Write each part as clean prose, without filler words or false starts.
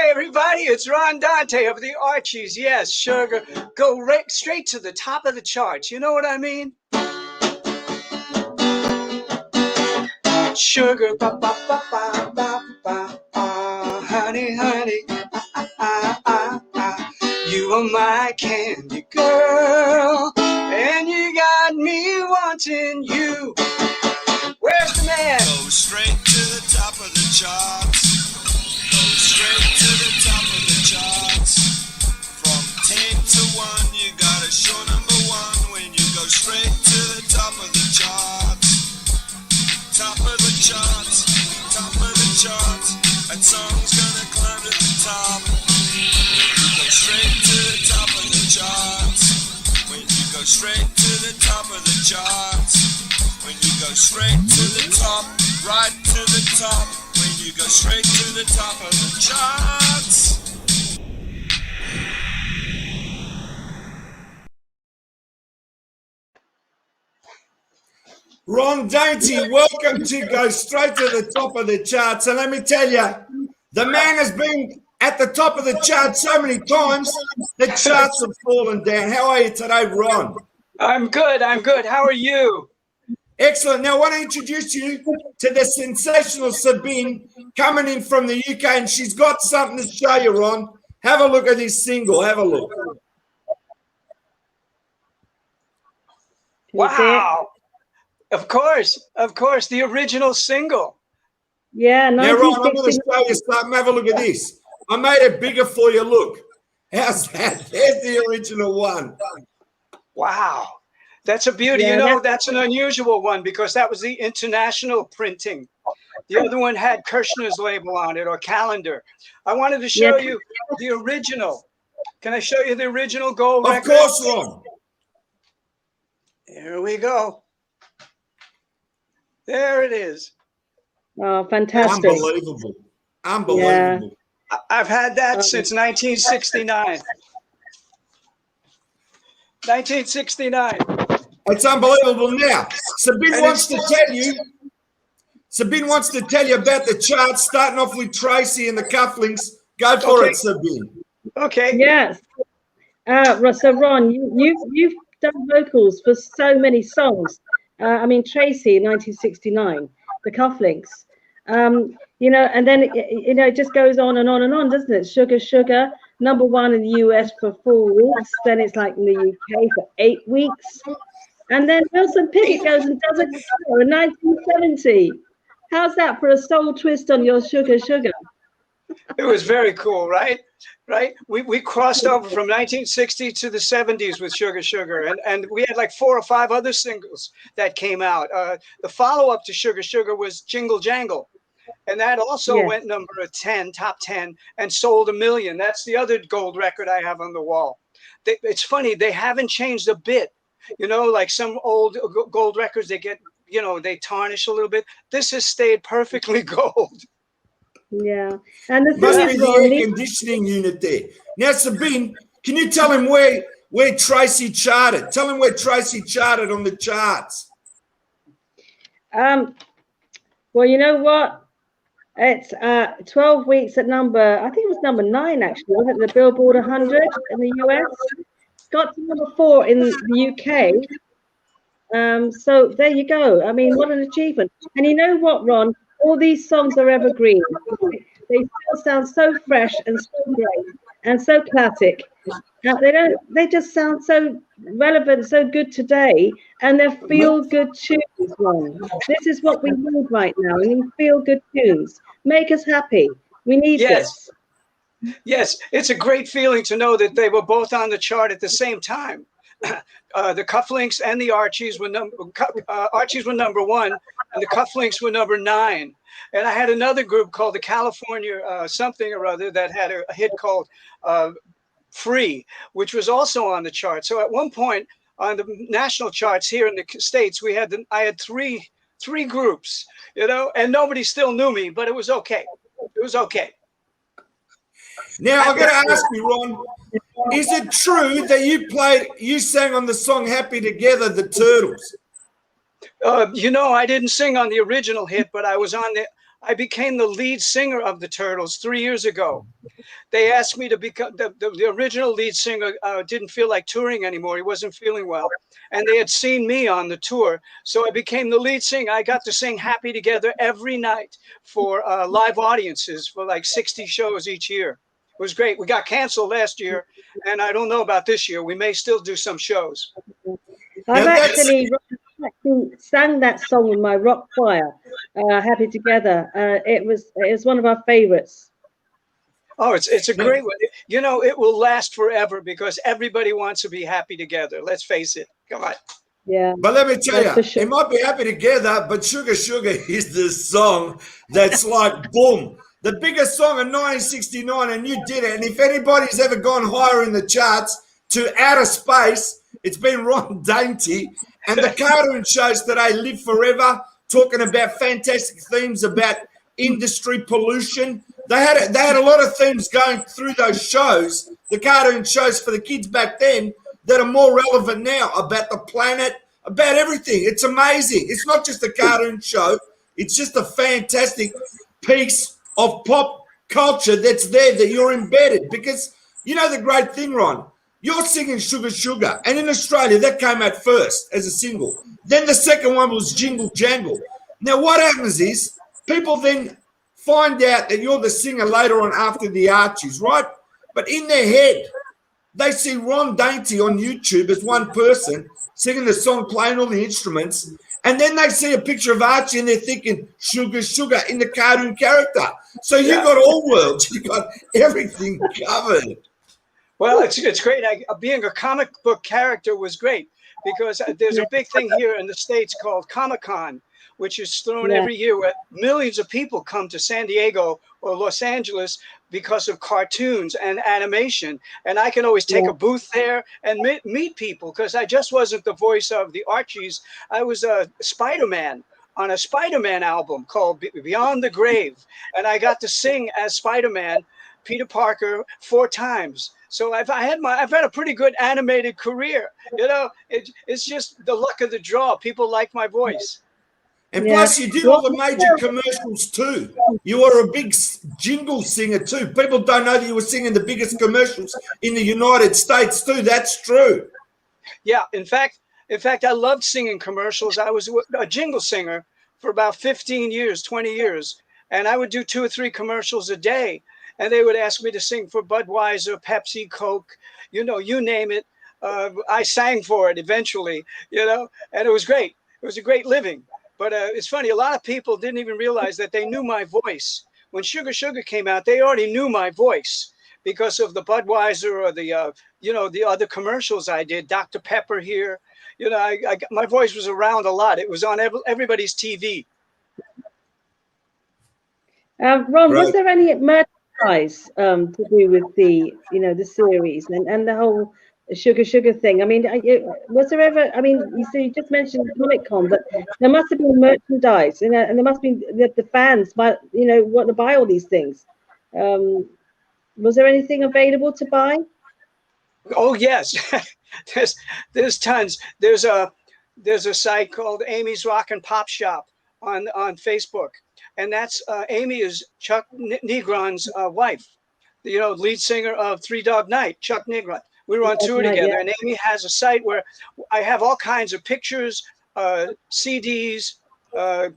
everybody, it's Ron Dante of the Archies. Yes, sugar. Go right straight to the top of the charts. You know what I mean? Sugar, ba ba ba ba ba ba, honey, honey, you are my candy girl, and you got me wanting you. Where's the man? Go straight to the top of the charts. Go straight to the top of the charts. From 10 to 1, you gotta show number 1 when you go straight to the top of the charts. Top of the charts, top of the charts. That song's gonna climb to the top. When you go straight to the top of the charts. When you go straight to the top of the charts. When you go straight to the top, right to the top. When you go straight to the top of the charts. Ron Dante, welcome to Go Straight to the Top of the Charts. And let me tell you, the man has been at the top of the charts so many times, the charts have fallen down. How are you today, Ron? I'm good. How are you? Excellent. Now, I want to introduce you to the sensational Sabine coming in from the UK, and she's got something to show you, Ron. Have a look at this single. Have a look. Wow. Of course, the original single. Yeah, now, Ron, I'm going to show you something. Have a look at this. I made it bigger for you. Look. How's that? There's the original one. Wow. That's a beauty. Yeah, that's an unusual one because that was the international printing. The other one had Kirshner's label on it or calendar. I wanted to show you the original. Can I show you the original gold record? Of course, Ron. Here we go. There it is. Oh, fantastic. Unbelievable. Unbelievable. Yeah. I've had that since 1969. 1969. It's unbelievable. Now, Sabine wants to tell you about the charts, starting off with Tracy and the cufflinks. Go for it, Sabine. Okay. Yes. So, Ron, you've done vocals for so many songs. Tracy, 1969, the cufflinks. And then it just goes on and on and on, doesn't it? Sugar, Sugar, #1 in the US for 4 weeks. Then it's like in the UK for 8 weeks. And then Wilson Pickett goes and does a cover in 1970. How's that for a soul twist on your Sugar, Sugar? It was very cool, right? We crossed over from 1960 to the 70s with Sugar, Sugar. And we had like 4 or 5 other singles that came out. The follow-up to Sugar, Sugar was Jingle Jangle. And that also went number 10, top 10, and sold 1 million. That's the other gold record I have on the wall. It's funny, they haven't changed a bit. Like some old gold records, they get, they tarnish a little bit. This has stayed perfectly gold. Yeah. And the must thing be is, the air conditioning unit there. Now, Sabine, can you tell him where Tracy charted? Tell him where Tracy charted on the charts. Well, you know what? It's 12 weeks at I think it was number 9, actually, wasn't it? The Billboard 100 in the US. Got to number 4 in the UK. So there you go. What an achievement. And you know what, Ron? All these songs are evergreen. They still sound so fresh and so great and so classic. They just sound so relevant, so good today, and they're feel-good tunes, Ron. This is what we need right now. We need feel-good tunes. Make us happy. We need this. Yes, it's a great feeling to know that they were both on the chart at the same time. The Cufflinks and the Archies were Archies were #1, and the Cufflinks were #9. And I had another group called the California something or other that had a hit called Free, which was also on the chart. So at one point on the national charts here in the States, I had three groups, and nobody still knew me, but it was okay. It was okay. Now, I've got to ask you, Ron, is it true that you sang on the song Happy Together, the Turtles? I didn't sing on the original hit, but I was on I became the lead singer of the Turtles 3 years ago. They asked me to become the original lead singer. Didn't feel like touring anymore. He wasn't feeling well, and they had seen me on the tour, so I became the lead singer. I got to sing "Happy Together" every night for live audiences for like 60 shows each year. It was great. We got canceled last year, and I don't know about this year. We may still do some shows. I've Now that's actually sang that song with my rock choir, "Happy Together." It was one of our favorites. Oh, it's a great one. You know, it will last forever because everybody wants to be happy together. Let's face it. Come on. Yeah, But let me tell that's for you, sure. it might be happy together, but Sugar Sugar is the song that's like boom. The biggest song in 1969, and you did it. And if anybody's ever gone higher in the charts to outer space, it's been Ron Dainty. And the cartoon shows today live forever, talking about fantastic themes about industry pollution. They had a lot of themes going through those shows, the cartoon shows for the kids back then, that are more relevant now about the planet, about everything. It's amazing. It's not just a cartoon show. It's just a fantastic piece of pop culture that's there that you're embedded. Because you know the great thing, Ron, you're singing Sugar Sugar. And in Australia, that came out first as a single. Then the second one was Jingle Jangle. Now, what happens is people then find out that you're the singer later on after the Archies, right? But in their head, they see Ron Dainty on YouTube as one person singing the song, playing all the instruments, and then they see a picture of Archie and they're thinking Sugar Sugar in the cartoon character. So you got all worlds, you got everything covered. Well, it's great. Being a comic book character was great because there's a big thing here in the States called Comic-Con, which is thrown Yeah. every year where millions of people come to San Diego or Los Angeles because of cartoons and animation. And I can always take Yeah. a booth there and meet people because I just wasn't the voice of the Archies. I was a Spider-Man on a Spider-Man album called Beyond the Grave. And I got to sing as Spider-Man, Peter Parker, 4 times. So I've had a pretty good animated career. You know, it's just the luck of the draw. People like my voice. And Yeah. plus, you did Well, all the major commercials too. You were a big jingle singer too. People don't know that you were singing the biggest commercials in the United States too. That's true. Yeah, in fact, I loved singing commercials. I was a jingle singer for about 15 years, 20 years, and I would do 2 or 3 commercials a day. And they would ask me to sing for Budweiser, Pepsi, Coke, you know, you name it. I sang for it eventually, you know, and it was great. It was a great living. But it's funny, a lot of people didn't even realize that they knew my voice. When Sugar Sugar came out, they already knew my voice because of the Budweiser or the, you know, the other commercials I did, Dr. Pepper here. You know, my voice was around a lot. It was on everybody's TV. Ron, was Right. there any merchandise to do with the, you know, the series and the whole Sugar Sugar thing? I mean, was there ever? I mean, you just mentioned Comic Con, but there must have been merchandise, and there must be the fans might, you know, want to buy all these things. Was there anything available to buy? Oh yes, there's tons. There's a site called Amy's Rock and Pop Shop on Facebook, and that's Amy is Chuck Negron's wife, you know, lead singer of Three Dog Night, Chuck Negron. We were on tour together, Yeah. and Amy has a site where I have all kinds of pictures, CDs,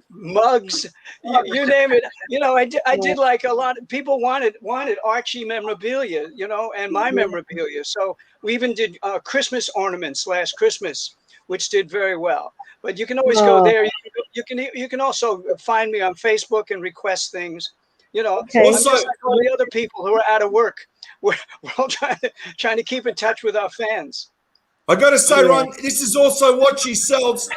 mugs, you name it. You know, I did like a lot of people wanted Archie memorabilia, you know, and my memorabilia. So we even did Christmas ornaments last Christmas, which did very well. But you can always go Oh, there. You can also find me on Facebook and request things. You know, okay. I'm just like all the other people who are out of work. We're all trying to keep in touch with our fans. I got to say, Yeah. Ron, this is also what she sells.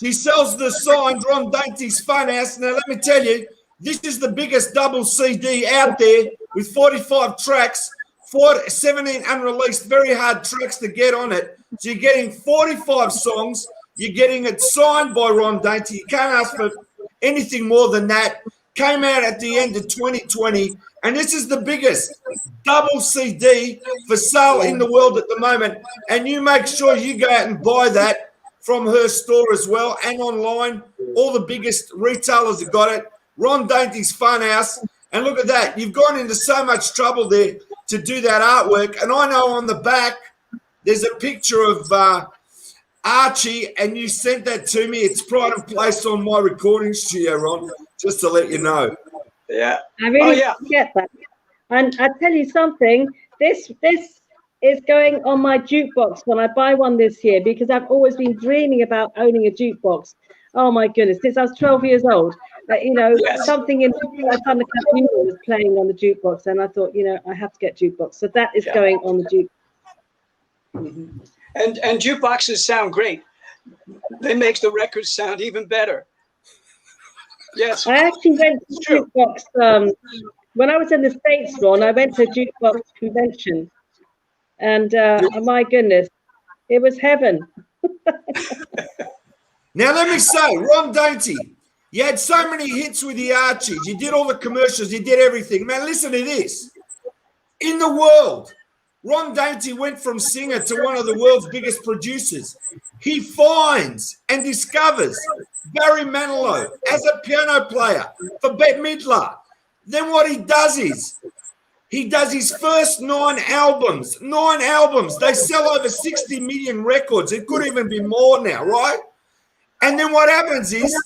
She sells the signed Ron Dainty's Fun House. Now, let me tell you, this is the biggest double CD out there with 45 tracks, 17 unreleased, very hard tracks to get on it. So you're getting 45 songs. You're getting it signed by Ron Dainty. You can't ask for anything more than that. Came out at the end of 2020, and this is the biggest double CD for sale in the world at the moment. And you make sure you go out and buy that from her store as well and online. All the biggest retailers have got it. Ron Dainty's Funhouse. And look at that. You've gone into so much trouble there to do that artwork. And I know on the back there's a picture of Archie, and you sent that to me. It's pride and place on my recording studio, Ron, just to let you know. Yeah. I really get that. And I tell you something, this is going on my jukebox when I buy one this year, because I've always been dreaming about owning a jukebox. Oh my goodness, since I was 12 years old, something in my Thunder Club Union was playing on the jukebox, and I thought, I have to get jukebox. So that is going on the jukebox. Mm-hmm. And jukeboxes sound great. They make the records sound even better. Yes. I actually went to jukebox when I was in the States, Ron. I went to a jukebox convention, and my goodness, it was heaven. Now let me say, Ron Dainty, you had so many hits with the Archies. You did all the commercials. You did everything. Man, listen to this. In the world, Ron Dainty went from singer to one of the world's biggest producers. He finds and discovers Barry Manilow as a piano player for Bette Midler. Then what he does is he does his first 9 albums. 9 albums. They sell over 60 million records. It could even be more now, right? And then what happens is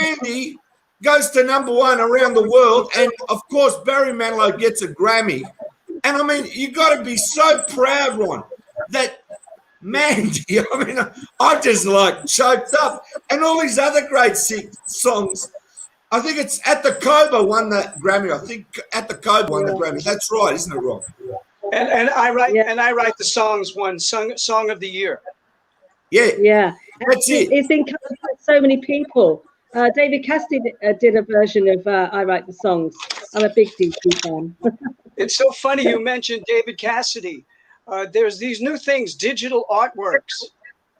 Mandy goes to #1 around the world. And, of course, Barry Manilow gets a Grammy. And, I mean, you got to be so proud, Ron, that Mandy, I mean, I just, choked up. And all these other great songs. I think it's At the Cobra won the Grammy. I think At the Cobra won the Grammy. That's right, isn't it, Ron? And I write the songs song of the year. Yeah. That's it. It's been covered by so many people. David Cassidy did a version of I Write the Songs. I'm a big DC fan. It's so funny you mentioned David Cassidy. There's these new things, digital artworks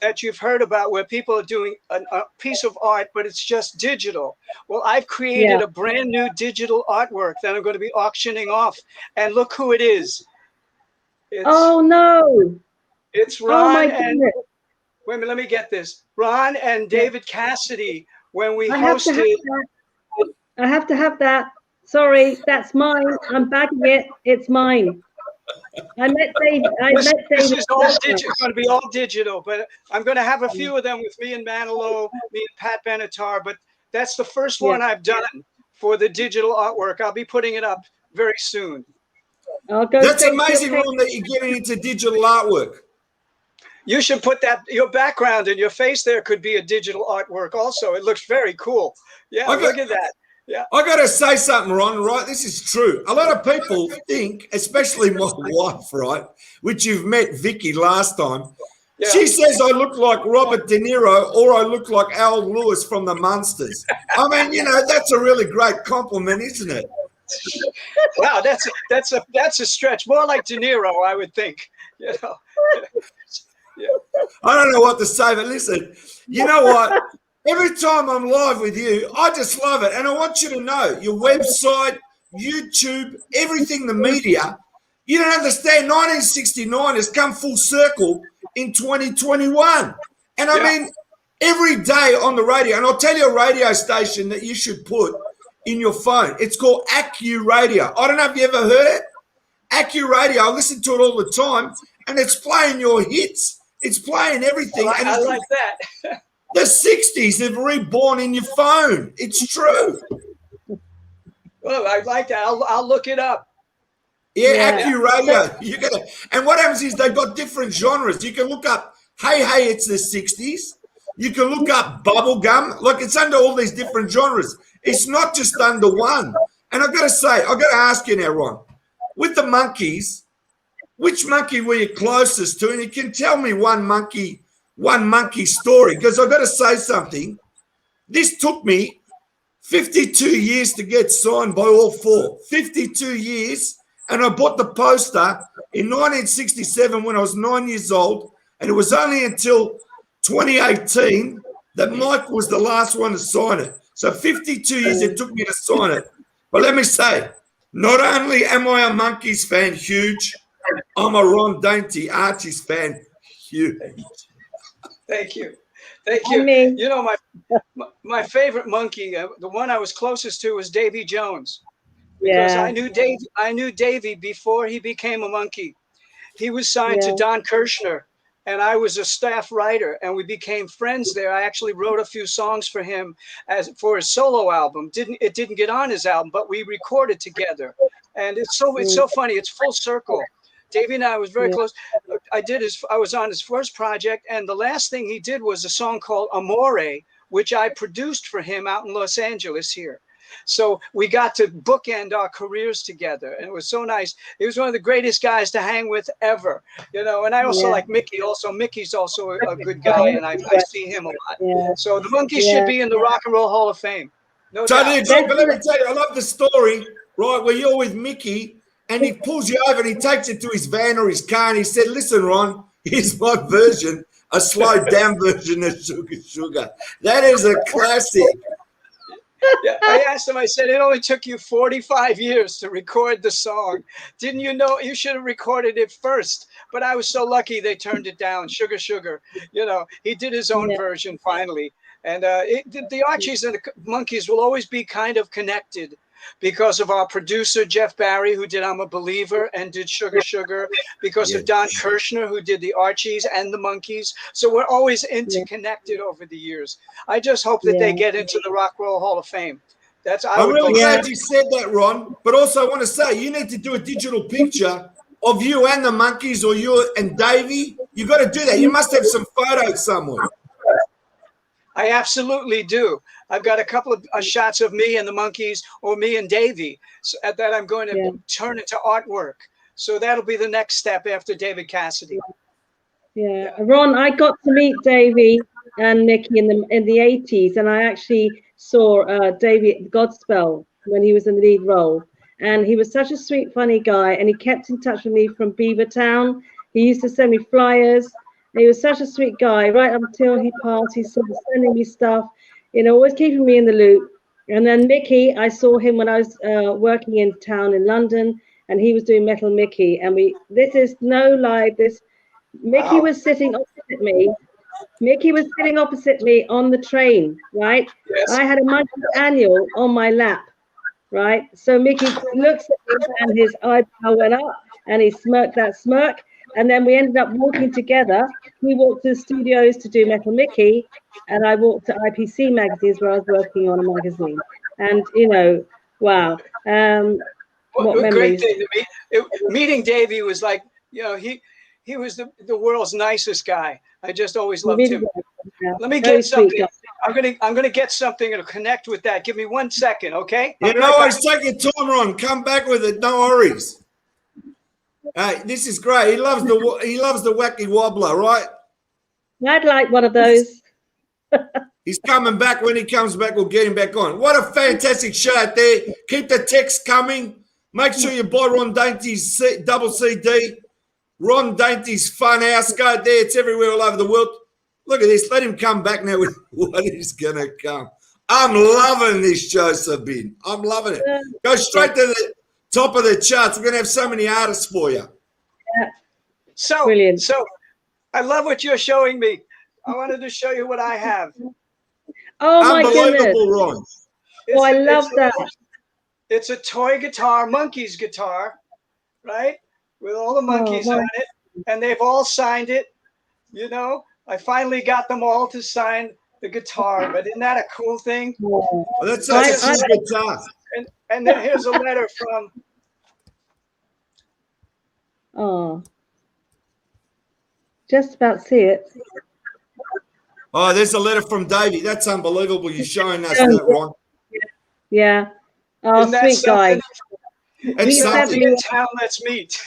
that you've heard about, where people are doing a piece of art, but it's just digital. Well, I've created a brand new digital artwork that I'm going to be auctioning off. And look who it is. Oh, no. It's Ron and... Wait a minute, let me get this. Ron and David Cassidy, when we hosted... I have to have that. Sorry, that's mine. I'm bagging it. It's mine. I met David. This is all digital. It's going to be all digital, but I'm going to have a few of them with me and Manilow, me and Pat Benatar, but that's the first one I've done for the digital artwork. I'll be putting it up very soon. That's amazing, Ron, that you're getting into digital artwork. You should put that, your background and your face there could be a digital artwork also. It looks very cool. Yeah, look at that. Yeah. I got to say something, Ron, right? This is true. A lot of people think, especially my wife, right, which you've met Vicky last time, she says I look like Robert De Niro or I look like Al Lewis from the Munsters. I mean, you know, that's a really great compliment, isn't it? Wow, that's a stretch. More like De Niro, I would think. You know. I don't know what to say, but listen, you know what? Every time I'm live with you, I just love it. And I want you to know your website, YouTube, everything, the media, you don't understand. 1969 has come full circle in 2021. And I mean, every day on the radio, and I'll tell you a radio station that you should put in your phone. It's called Accu Radio. I don't know if you ever heard it. Accu Radio, I listen to it all the time, and it's playing your hits. It's playing everything. Well, and I like that. The 60s have reborn in your phone. It's true. Well, I like that. I'll look it up. Yeah, Accu Radio. And what happens is they've got different genres. You can look up, hey, it's the 60s. You can look up bubblegum. Look, it's under all these different genres. It's not just under one. And I've got to say, I've got to ask you now, Ron, with the monkeys, which monkey were you closest to? And you can tell me one monkey story, because I've got to say something. This took me 52 years to get signed by all four. 52 years. And I bought the poster in 1967 when I was 9 years old. And it was only until 2018 that Mike was the last one to sign it. So 52 years it took me to sign it. But let me say, not only am I a Monkeys fan, huge, I'm a Ron Dainty Archies fan, huge. Thank you. Thank And you. me. You know, my favorite monkey, the one I was closest to, was Davy Jones, because Yeah, I knew Davy before he became a monkey. He was signed to yeah, Don Kirshner, and I was a staff writer, and we became friends there. I actually wrote a few songs for him as for his solo album. It didn't get on his album, but we recorded together. And it's mm, so funny. It's full circle. Davey and I was very yeah, close. I was on his first project, and the last thing he did was a song called Amore, which I produced for him out in Los Angeles here. So we got to bookend our careers together, and it was so nice. He was one of the greatest guys to hang with ever, you know. And I also yeah. like Mickey. Also, Mickey's also a good Oh, guy, Mickey's and I great. see him a lot. Yeah, So the Monkeys should yeah. be in the Rock and Roll Hall of Fame, no Totally doubt. agree. But let me Definitely. tell you, I love the story, right, where you're with Mickey and he pulls you over and he takes you to his van or his car and he said, listen, Ron, here's my version, a slowed down version of Sugar Sugar. That is a classic. Yeah, I asked him. I said, it only took you 45 years to record the song. Didn't you know you should have recorded it first? But I was so lucky they turned it down. Sugar, sugar. You know, he did his own Yeah, version finally. And the Archies and the Monkeys will always be kind of connected because of our producer, Jeff Barry, who did I'm a Believer and did Sugar, Sugar, because Yeah. of Don Kirshner, who did the Archies and the Monkeys. So we're always yeah, interconnected over the years. I just hope that they yeah, get into the Rock and Roll Hall of Fame. I I'm would really vote for yeah. glad you said that, Ron. But also, I want to say you need to do a digital picture of you and the monkeys or you and Davey. You got to do that. You must have some photos somewhere. I absolutely do. I've got a couple of shots of me and the Monkeys or me and Davey that I'm going to Yeah. turn into artwork. So that'll be the next step after David Cassidy. Yeah, Yeah. Ron, I got to meet Davey and Mickey in the 80s, and I actually saw Davey at Godspell when he was in the lead role. And he was such a sweet, funny guy, and he kept in touch with me from Beavertown. He used to send me flyers. He was such a sweet guy, right up until he passed. He sort of sending me stuff, always keeping me in the loop. And then Mickey, I saw him when I was working in town in London, and he was doing Metal Mickey. And this is no lie, this Mickey Wow. was sitting opposite me. Mickey was sitting opposite me on the train, right? Yes. I had a monkey annual on my lap, right? So Mickey looks at me and his eyebrow went up and he smirked that smirk. And then we ended up walking together. He walked to the studios to do Metal Mickey, and I walked to IPC magazines where I was working on a magazine. And, wow. What What a great memories. thing to meet. Meeting Davey was like, he was the world's nicest guy. I just always He loved really him. was. Yeah. Let me Very get sweet something. guy. I'm gonna get something to connect with that. Give me 1 second, okay? I'll Yeah, be no right back. worries. Take your time, Ron. Come back with it. No worries. This is great. He loves the wacky wobbler, right? I'd like one of those. He's coming back. When he comes back, we'll get him back on. What a fantastic show out there. Keep the text coming. Make sure you buy Ron Dainty's double CD. Ron Dainty's Fun House. Go out there. It's everywhere all over the world. Look at this. Let him come back now with what is going to come. I'm loving this show, Sabine. I'm loving it. Go straight to the top of the charts. We're going to have so many artists for you. So, Brilliant. so I love what you're showing me. I wanted to show you what I have. Oh my goodness. Unbelievable, Ron. Oh, I love that. It's a toy guitar, Monkeys guitar, right? With all the monkeys wow. on it, and they've all signed it. I finally got them all to sign the guitar. But isn't that a cool thing? Oh, Well, that's a cool guitar. And then here's a letter from. oh. Just about see it. Oh, there's a letter from Davey. That's unbelievable. You're showing us that, Ron. Yeah. Oh, Isn't that sweet guy. It's We something. have In town, let's meet.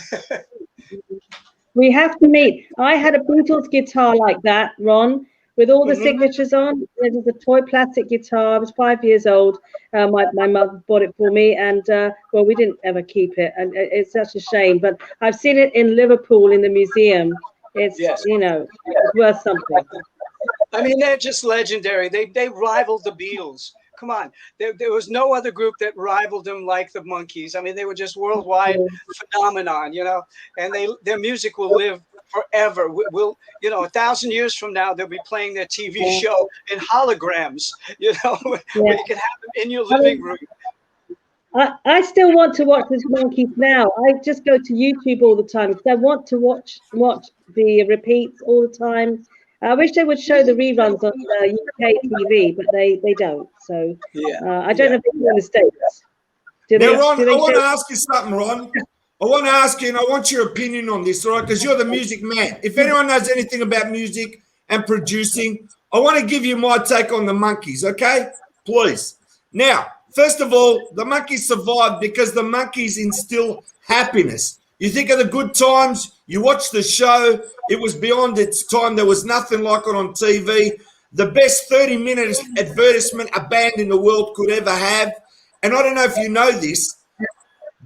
We have to meet. I had a Beatles guitar like that, Ron, with all the Mhm. signatures on. It was a toy plastic guitar. I was 5 years old. My mother bought it for me, and well, we didn't ever keep it, and it's such a shame. But I've seen it in Liverpool in the museum. It's Yes. it's worth something. I mean, they're just legendary. They rivaled the Beatles. Come on, there was no other group that rivaled them like the Monkees. I mean, they were just worldwide phenomenon, and their music will live forever. We'll, 1,000 years from now, they'll be playing their TV show in holograms, where you can have them in your living room. I still want to watch this Monkeys now. I just go to YouTube all the time because I want to watch the repeats all the time. I wish they would show the reruns on UK TV, but they don't. So I don't know if they're in the States. Now, Ron, I want to ask you something, Ron. I want to ask you, and I want your opinion on this, all right? Because you're the music man. If anyone knows anything about music and producing, I want to give you my take on the Monkeys, okay? Please. Now, first of all, the Monkeys survived because the Monkeys instill happiness. You think of the good times, you watch the show, it was beyond its time. There was nothing like it on TV. The best 30-minute advertisement a band in the world could ever have. And I don't know if you know this,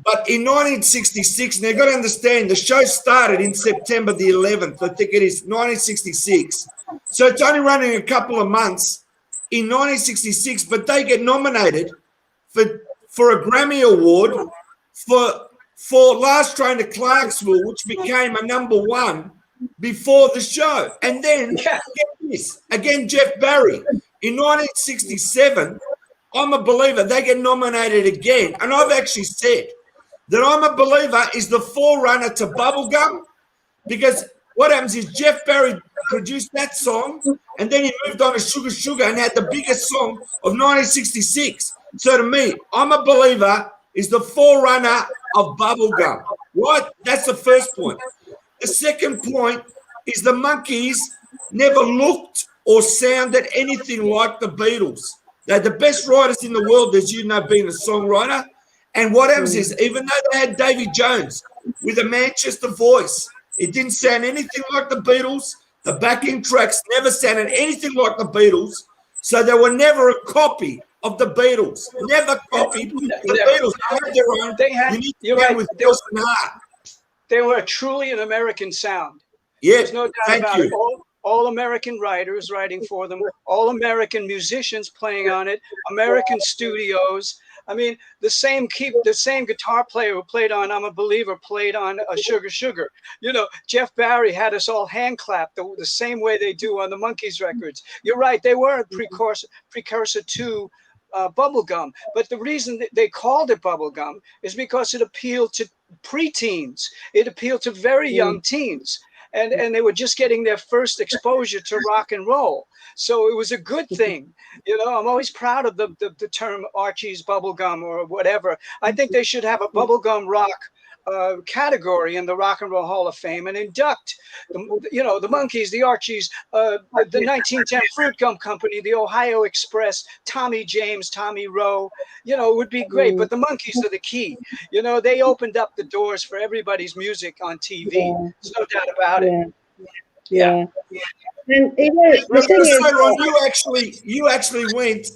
but in 1966, now you've got to understand, the show started in September the 11th. I think it is 1966. So it's only running a couple of months in 1966, but they get nominated for a Grammy Award for Last Train to Clarksville, which became a #1 before the show. And then, get this, again, Jeff Barry, in 1967, I'm a Believer, they get nominated again. And I've actually said that I'm a Believer is the forerunner to Bubblegum, because what happens is Jeff Barry produced that song and then he moved on to Sugar Sugar and had the biggest song of 1966. So to me, I'm a Believer is the forerunner of Bubblegum, right? That's the first point. The second point is the Monkeys never looked or sounded anything like the Beatles. They're the best writers in the world, as you know, being a songwriter. And what happens is, even though they had Davy Jones with a Manchester voice, it didn't sound anything like the Beatles. The backing tracks never sounded anything like the Beatles. So they were never a copy of the Beatles. Never copied the Beatles. They had their own. You need to go with Wilson Hart. They were truly an American sound. Yeah, there's no doubt about it. All American writers writing for them, all American musicians playing on it, American studios. I mean, the same guitar player who played on "I'm a Believer" played on "Sugar Sugar." Jeff Barry had us all hand clap the same way they do on the Monkees records. You're right; they were a precursor to Bubblegum. But the reason that they called it Bubblegum is because it appealed to preteens. It appealed to very young teens. And they were just getting their first exposure to rock and roll. So it was a good thing. I'm always proud of the term Archie's Bubblegum or whatever. I think they should have a bubblegum rock category in the Rock and Roll Hall of Fame and induct the Monkees, the Archies, the 1910 Fruit Gum Company, the Ohio Express, Tommy James, Tommy Rowe. It would be great. But the Monkees are the key. They opened up the doors for everybody's music on TV. There's no doubt about it. Yeah. And the thing is, you actually went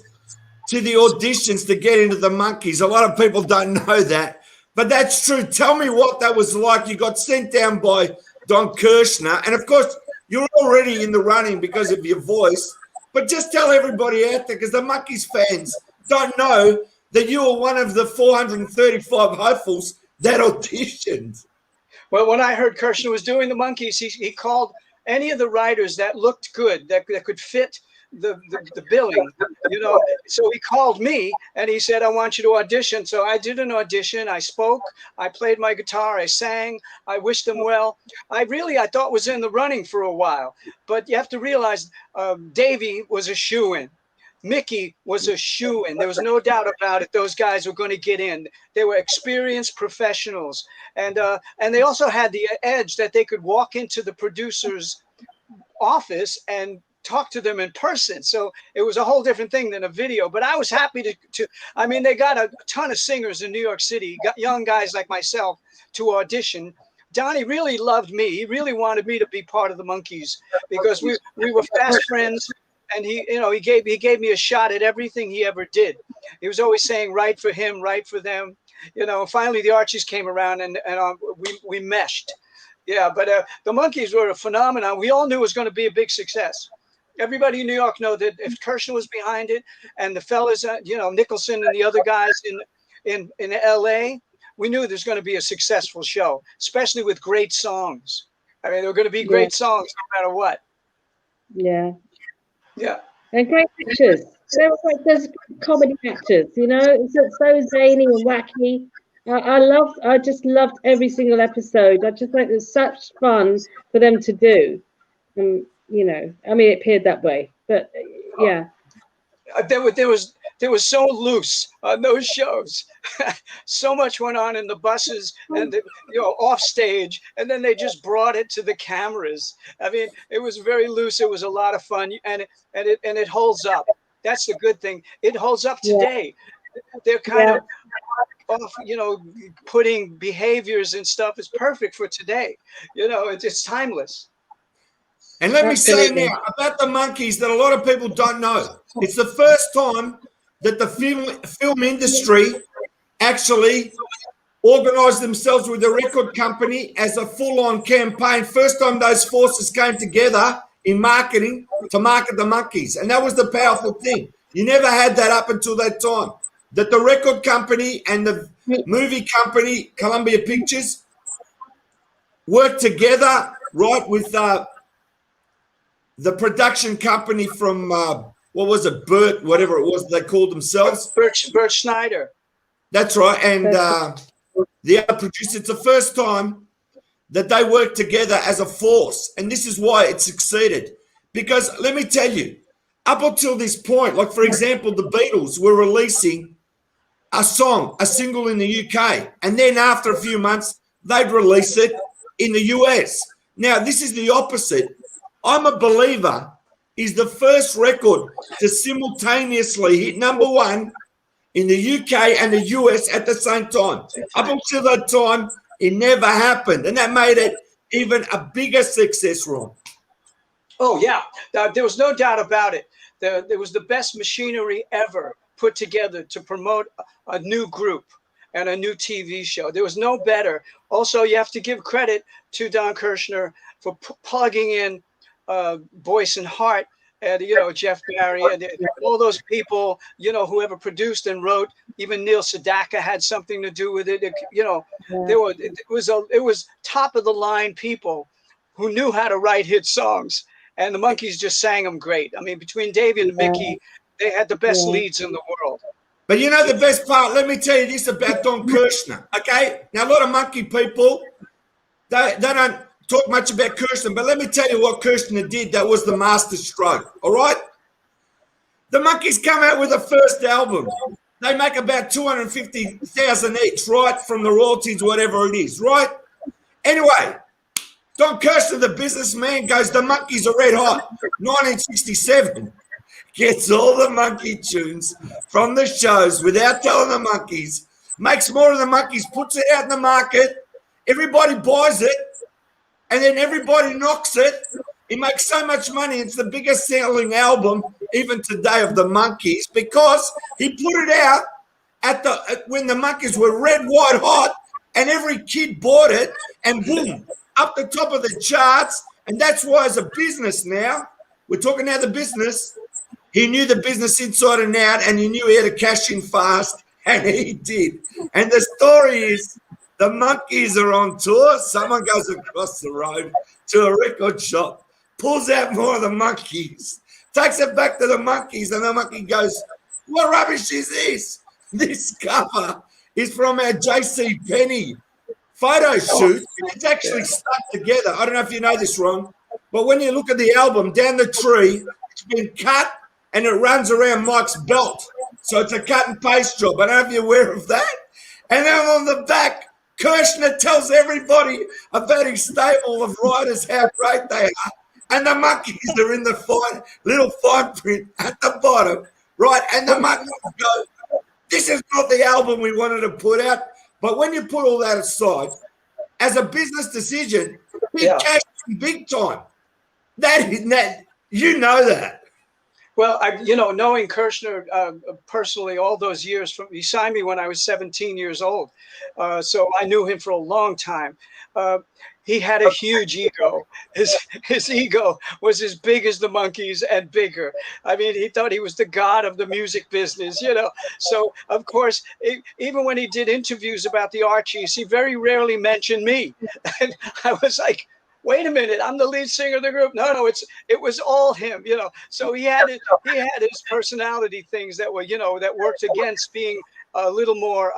to the auditions to get into the Monkees. A lot of people don't know that. But that's true. Tell me what that was like. You got sent down by Don Kirshner. And, of course, you're already in the running because of your voice. But just tell everybody out there, because the Monkees fans don't know that you were one of the 435 hopefuls that auditioned. Well, when I heard Kirshner was doing the Monkees, he called any of the writers that looked good, that could fit the billing, so he called me and he said, I want you to audition. So I did an audition. I spoke, I played my guitar, I sang, I wished them well. I thought was in the running for a while, but you have to realize Davey was a shoo-in. Mickey was a shoo-in. There was no doubt about it. Those guys were going to get in. They were experienced professionals. And they also had the edge that they could walk into the producer's office and talk to them in person. So it was a whole different thing than a video. But I was happy to I mean, they got a ton of singers in New York City, got young guys like myself to audition. Donnie really loved me. He really wanted me to be part of the Monkees because we were fast friends. And he gave me a shot at everything he ever did. He was always saying, right for him, right for them. Finally the Archies came around and we meshed. Yeah, but the Monkees were a phenomenon. We all knew it was going to be a big success. Everybody in New York know that if Kirshner was behind it and the fellas, Nicholson and the other guys in LA, we knew there's going to be a successful show, especially with great songs. I mean, there were going to be Yeah, great songs no matter what. yeah. Yeah. And great actors. They were like those comedy actors, you know. It's so zany and wacky. I just loved every single episode. I just think it was such fun for them to do. And you know, I mean, it appeared that way, but yeah, There was so loose on those shows. So much went on in the buses and off stage, and then they just brought it to the cameras. I mean, it was very loose. It was a lot of fun, and it holds up. That's the good thing. It holds up yeah, today. They're kind yeah, of off, putting behaviors and stuff is perfect for today. It's timeless. And let me say absolutely. now about the monkeys that a lot of people don't know. It's the first time that the film industry actually organised themselves with a record company as a full-on campaign. First time those forces came together in marketing to market the monkeys. And that was the powerful thing. You never had that up until that time. That the record company and the movie company, Columbia Pictures, worked together, right, with the production company from, what was it, Burt, whatever it was they called themselves. Bert Schneider. That's right. And the other producer, it's the first time that they worked together as a force. And this is why it succeeded. Because let me tell you, up until this point, like for example, the Beatles were releasing a song, a single in the UK. And then after a few months, they'd release it in the US. Now, this is the opposite. I'm a Believer is the first record to simultaneously hit number one in the UK and the US at the same time. Up until that time, it never happened. And that made it even a bigger success, Ron. Oh, yeah. There was no doubt about it. There was the best machinery ever put together to promote a new group and a new TV show. There was no better. Also, you have to give credit to Don Kirshner for plugging in voice and heart, and Jeff Barry and all those people, whoever produced and wrote. Even Neil Sedaka had something to do with it. Yeah, It was top of the line people who knew how to write hit songs, and the Monkees just sang them great. I mean, between David and yeah, Mickey, they had the best yeah. leads in the world. But you know the best part? Let me tell you this about Don Kirshner, okay? Now, a lot of monkey people, they don't talk much about Kirshner, but let me tell you what Kirshner did that was the master stroke, all right? The Monkees come out with a first album. They make about 250,000 each, right, from the royalties, whatever it is, right? Anyway, Don Kirshner, the businessman, goes, the Monkees are red hot. 1967. Gets all the monkey tunes from the shows without telling the Monkees, makes more of the Monkees, puts it out in the market, everybody buys it, and then everybody knocks it. He makes so much money. It's the biggest selling album even today of the Monkees because he put it out when the Monkees were red, white, hot, and every kid bought it, and boom, up the top of the charts. And that's why, as a business now, we're talking now the business. He knew the business inside and out, and he knew he had to cash in fast, and he did. And the story is the Monkees are on tour. Someone goes across the road to a record shop, pulls out more of the Monkees, takes it back to the Monkees, and the monkey goes, what rubbish is this? This cover is from our J.C. Penney photo shoot. It's actually stuck together. I don't know if you know this, Ron, but when you look at the album, down the tree, it's been cut, and it runs around Mike's belt. So it's a cut and paste job. I don't know if you're aware of that. And then on the back, Kirshner tells everybody about his stable of writers how great they are. And the Monkees are in the little fine print at the bottom, right? And the Monkees go, this is not the album we wanted to put out. But when you put all that aside, as a business decision, he cashed in big time. You know that. Well, knowing Kirshner personally all those years, he signed me when I was 17 years old. So I knew him for a long time. He had a huge ego. His ego was as big as the Monkees and bigger. I mean, he thought he was the god of the music business, So, of course, even when he did interviews about the Archies, he very rarely mentioned me. And I was like, wait a minute, I'm the lead singer of the group. No, no, it was all him, you know. So he had his personality things that were, you know, that worked against being a little more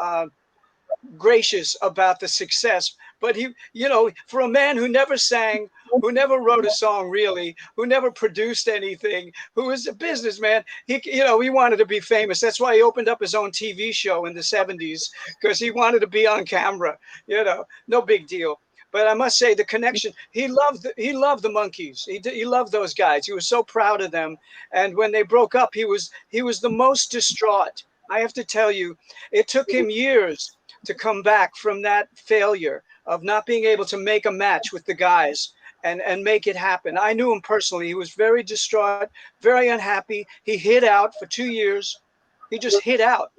gracious about the success. But he, you know, for a man who never sang, who never wrote a song really, who never produced anything, who was a businessman, he, you know, he wanted to be famous. That's why he opened up his own TV show in the 70s, because he wanted to be on camera, you know, no big deal. But I must say the connection, he loved the Monkees. He loved those guys. He was so proud of them. And when they broke up, he was the most distraught. I have to tell you, it took him years to come back from that failure of not being able to make a match with the guys and make it happen. I knew him personally. He was very distraught, very unhappy. He hid out for 2 years. He just hid out.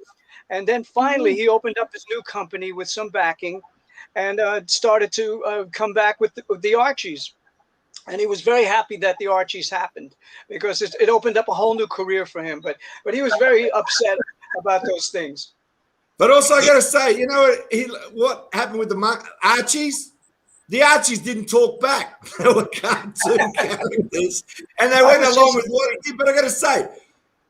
And then finally he opened up his new company with some backing and started to come back with the Archies. And he was very happy that the Archies happened because it opened up a whole new career for him. But he was very upset about those things. But also, I got to say, you know what happened with the Archies? The Archies didn't talk back. They were cartoon characters, and they went along with what he did. But I got to say,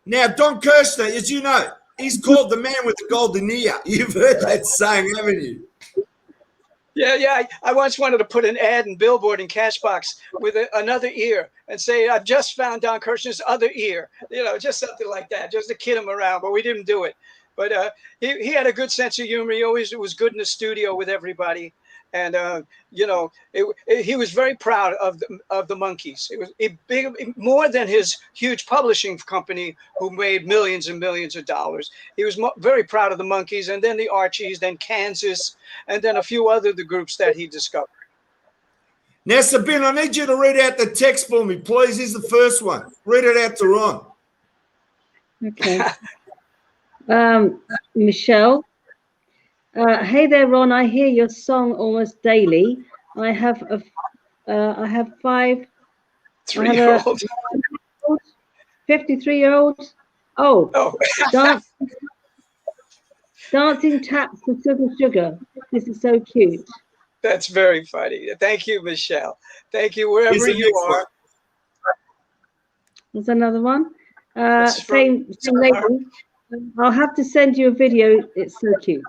now Don Kirshner, as you know, he's called the man with the golden ear. You've heard that saying, haven't you? Yeah, yeah. I once wanted to put an ad in Billboard and Cashbox with another ear and say, I've just found Don Kirshner's other ear. You know, just something like that, just to kid him around. But we didn't do it. But he had a good sense of humor. He always was good in the studio with everybody. And, you know, he was very proud of the Monkees. It was big, more than his huge publishing company who made millions and millions of dollars. He was very proud of the Monkees, and then the Archies, then Kansas, and then a few other the groups that he discovered. Now, Sabine, I need you to read out the text for me, please. Here's the first one. Read it out to Ron. Okay. Michelle. Hey there, Ron. I hear your song almost daily. I have 5 3-year-old. 53-year-old. Oh. Dancing taps for sugar, sugar. This is so cute. That's very funny. Thank you, Michelle. Thank you wherever you are. There's another one. Same lady. I'll have to send you a video. It's so cute.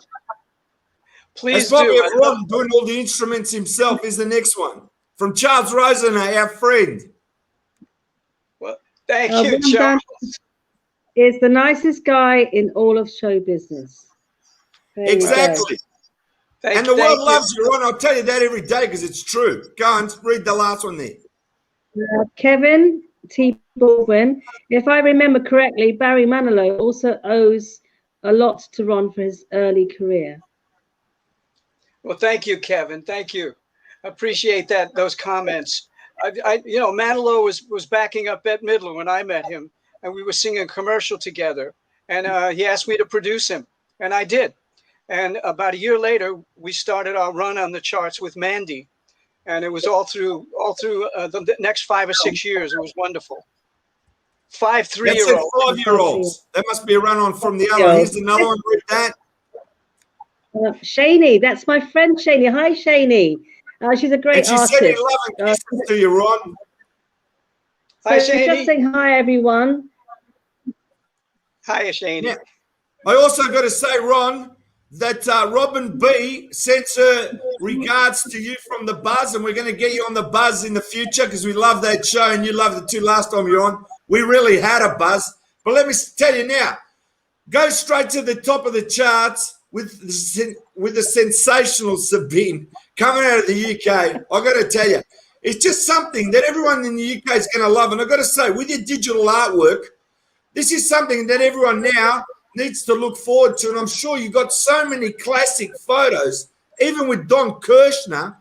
Please do. Ron doing all the instruments himself is the next one. From Charles Rosener, our friend. Well, thank you, Charles. Is the nicest guy in all of show business. Exactly. And the world loves you, Ron. I'll tell you that every day because it's true. Go on, read the last one there. Kevin T. Baldwin. If I remember correctly, Barry Manilow also owes a lot to Ron for his early career. Well, thank you, Kevin. Thank you. I appreciate those comments. You know, Manilow was backing up Bette Midler when I met him, and we were singing a commercial together. And he asked me to produce him, and I did. And about a year later, we started our run on the charts with Mandy, and it was all through the next 5 or 6 years. It was wonderful. 5 3-year-olds. 5-year-olds. That must be a run on from the other. Here's another one. Read that. Shani, that's my friend Shani. Hi, Shani. She's a great artist. She said love and kisses to you, Ron. Hi, Shani. Just saying hi, everyone. Hi, Shani. Yeah. I also got to say, Ron, that Robin B sends her regards to you from the Buzz, and we're going to get you on the Buzz in the future because we love that show, and you loved it too last time you're on. We really had a buzz. But let me tell you now, go straight to the top of the charts with the sensational Sabine coming out of the UK. I got to tell you, it's just something that everyone in the UK is going to love. And I got to say, with your digital artwork, this is something that everyone now needs to look forward to. And I'm sure you got so many classic photos, even with Don Kirshner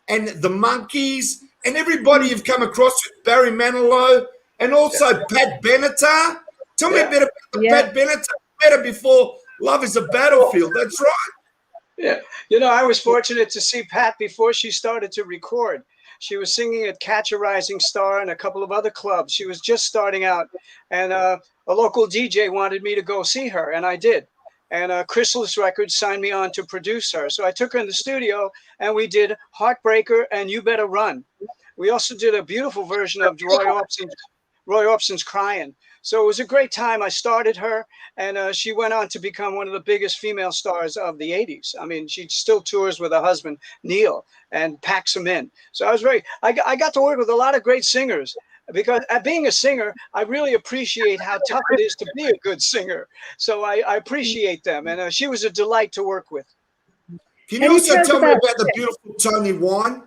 and the Monkees and everybody you've come across with Barry Manilow and also Pat Benatar. Tell me a bit about Pat Benatar. Better before Love is a Battlefield. That's right. Yeah. You know, I was fortunate to see Pat before she started to record. She was singing at Catch a Rising Star and a couple of other clubs. She was just starting out. And a local DJ wanted me to go see her, and I did. And Chrysalis Records signed me on to produce her. So I took her in the studio, and we did Heartbreaker and You Better Run. We also did a beautiful version of Roy Orbison's "Crying." So it was a great time. I started her, and she went on to become one of the biggest female stars of the '80s. I mean, she still tours with her husband Neil and packs them in. So I got to work with a lot of great singers because at being a singer, I really appreciate how tough it is to be a good singer. So I appreciate them, and she was a delight to work with. Can Can you you also tell us tell me about about the beautiful Tony Wine?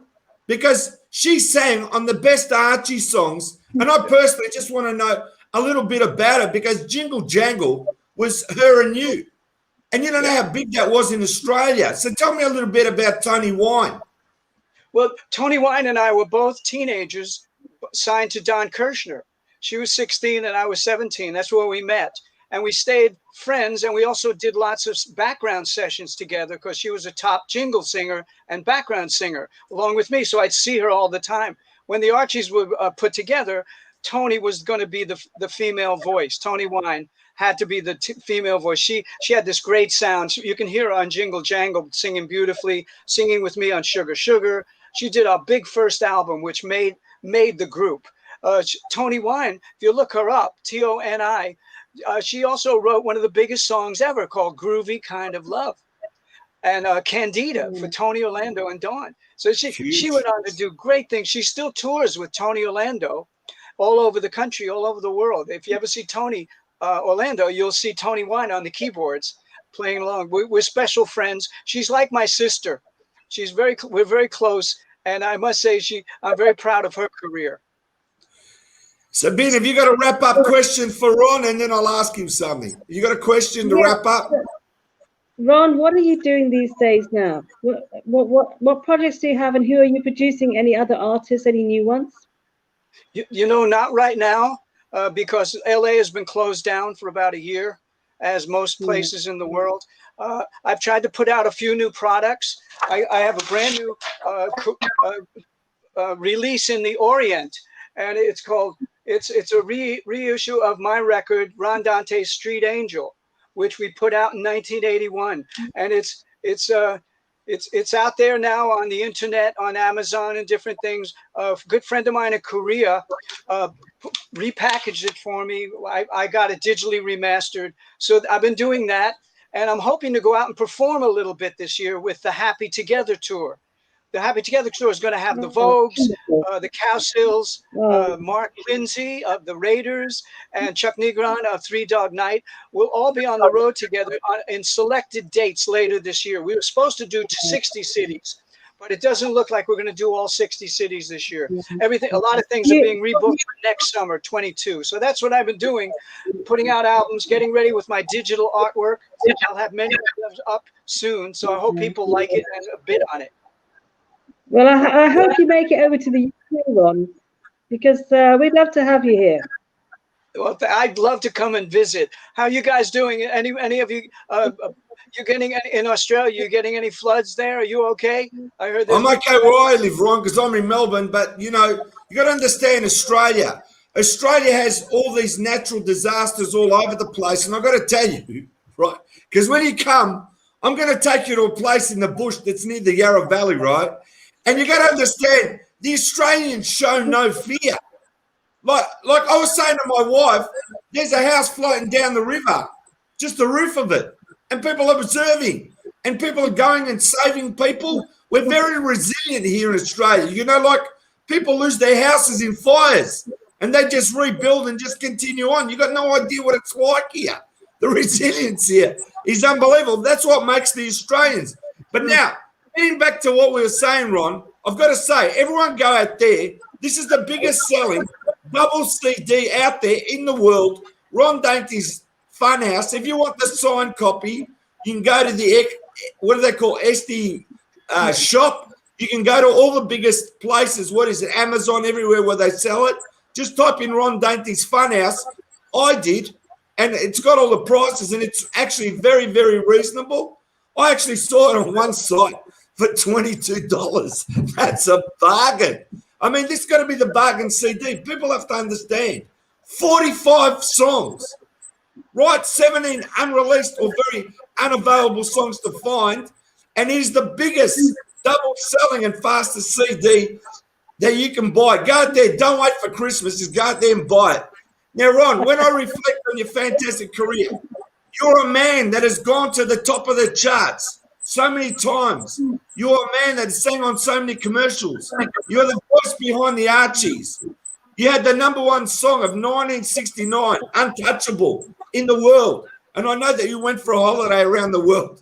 Because she sang on the best Archie songs, and I personally just want to know a little bit about it because Jingle Jangle was her and you. And you don't know how big that was in Australia. So tell me a little bit about Tony Wine. Well, Tony Wine and I were both teenagers signed to Don Kirshner. She was 16 and I was 17. That's where we met. And we stayed friends, and we also did lots of background sessions together because she was a top jingle singer and background singer along with me. So I'd see her all the time. When the Archies were put together, Tony was going to be the female voice. Tony Wine had to be the female voice. She had this great sound. You can hear her on Jingle Jangle singing beautifully, singing with me on Sugar Sugar. She did our big first album, which made the group. Tony Wine, if you look her up, Toni, she also wrote one of the biggest songs ever called "Groovy Kind of Love," and "Candida" for Tony Orlando and Dawn. So she went on to do great things. She still tours with Tony Orlando all over the country, all over the world. If you ever see Tony Orlando, you'll see Tony Wine on the keyboards playing along. We're special friends. She's like my sister. We're very close, and I must say I'm very proud of her career. So, Ben, have you got a wrap-up question for Ron, and then I'll ask him something? You got a question to wrap up? Ron, what are you doing these days now? What projects do you have, and who are you producing? Any other artists? Any new ones? You know, not right now, because LA has been closed down for about a year, as most places in the world. I've tried to put out a few new products. I have a brand new release in the Orient, and it's a reissue of my record, Ron Dante's Street Angel, which we put out in 1981, and it's out there now on the internet, on Amazon, and different things. A good friend of mine in Korea repackaged it for me. I got it digitally remastered, so I've been doing that, and I'm hoping to go out and perform a little bit this year with the Happy Together tour. The Happy Together tour is going to have the Vogues, the Cowsills, Mark Lindsay of the Raiders, and Chuck Negron of Three Dog Night. We'll all be on the road together in selected dates later this year. We were supposed to do 60 cities, but it doesn't look like we're going to do all 60 cities this year. A lot of things are being rebooked for next summer, 22. So that's what I've been doing, putting out albums, getting ready with my digital artwork. I'll have many of them up soon, so I hope people like it and a bit on it. Well, I hope you make it over to the UK, Ron, because we'd love to have you here. Well, I'd love to come and visit. How are you guys doing? Any of you? You getting in Australia? You getting any floods there? Are you okay? I heard. I'm okay where I live, Ron, because I'm in Melbourne. But you got to understand Australia. Australia has all these natural disasters all over the place, and I've got to tell you, right? Because when you come, I'm going to take you to a place in the bush that's near the Yarra Valley, right? And you got to understand, the Australians show no fear. Like I was saying to my wife, there's a house floating down the river, just the roof of it, and people are observing, and people are going and saving people. We're very resilient here in Australia. Like people lose their houses in fires, and they just rebuild and just continue on. You got no idea what it's like here. The resilience here is unbelievable. That's what makes the Australians. But now, getting back to what we were saying, Ron, I've got to say, everyone go out there. This is the biggest selling double CD out there in the world. Ron Dante's Funhouse. If you want the signed copy, you can go to the, what do they call, SD shop. You can go to all the biggest places. What is it? Amazon, everywhere where they sell it. Just type in Ron Dante's Funhouse. I did, and it's got all the prices, and it's actually very, very reasonable. I actually saw it on one site for $22. That's a bargain. I mean, this is going to be the bargain CD. People have to understand. 45 songs, right? 17 unreleased or very unavailable songs to find. And it is the biggest double selling and fastest CD that you can buy it. Go out there. Don't wait for Christmas. Just go out there and buy it. Now, Ron, when I reflect on your fantastic career, you're a man that has gone to the top of the charts so many times. You're a man that sang on so many commercials. You're the voice behind the Archies. You had the #1 song of 1969, Untouchable, in the world. And I know that you went for a holiday around the world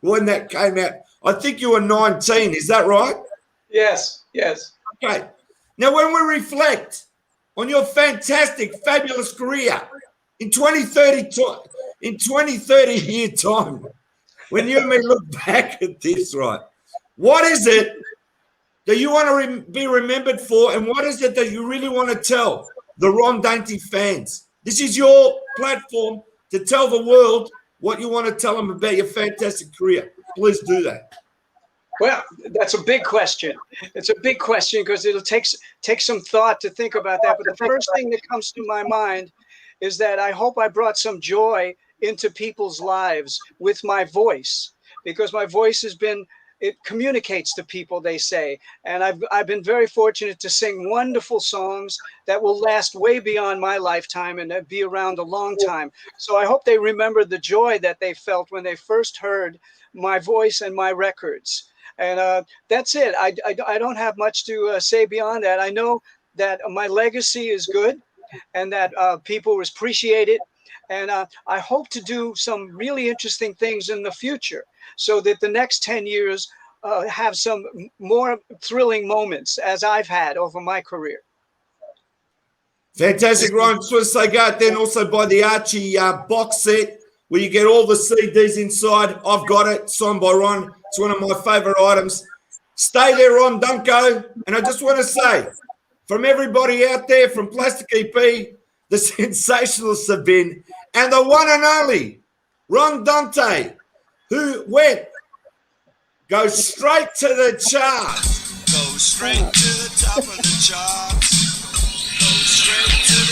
when that came out. I think you were 19. Is that right? Yes, yes. Okay. Now, when we reflect on your fantastic, fabulous career in 2030 year time, when you and me look back at this, right, what is it that you want to be remembered for, and what is it that you really want to tell the Ron Dante fans? This is your platform to tell the world what you want to tell them about your fantastic career. Please do that. Well, that's a big question. It's a big question because it'll take some thought to think about that. But the first thing that comes to my mind is that I hope I brought some joy into people's lives with my voice, because my voice it communicates to people, they say. And I've been very fortunate to sing wonderful songs that will last way beyond my lifetime and be around a long time. So I hope they remember the joy that they felt when they first heard my voice and my records. And that's it. I don't have much to say beyond that. I know that my legacy is good and that people appreciate it. And I hope to do some really interesting things in the future so that the next 10 years have some more thrilling moments as I've had over my career. Fantastic, Ron. Just want to say, go out there and also buy the Archie box set where you get all the CDs inside. I've got it, signed by Ron. It's one of my favourite items. Stay there, Ron Dunko. And I just want to say, from everybody out there, from Plastic EP, the sensationalists have been, and the one and only Ron Dante, who goes straight to the charts. Go straight to the top of the charts. Go straight to the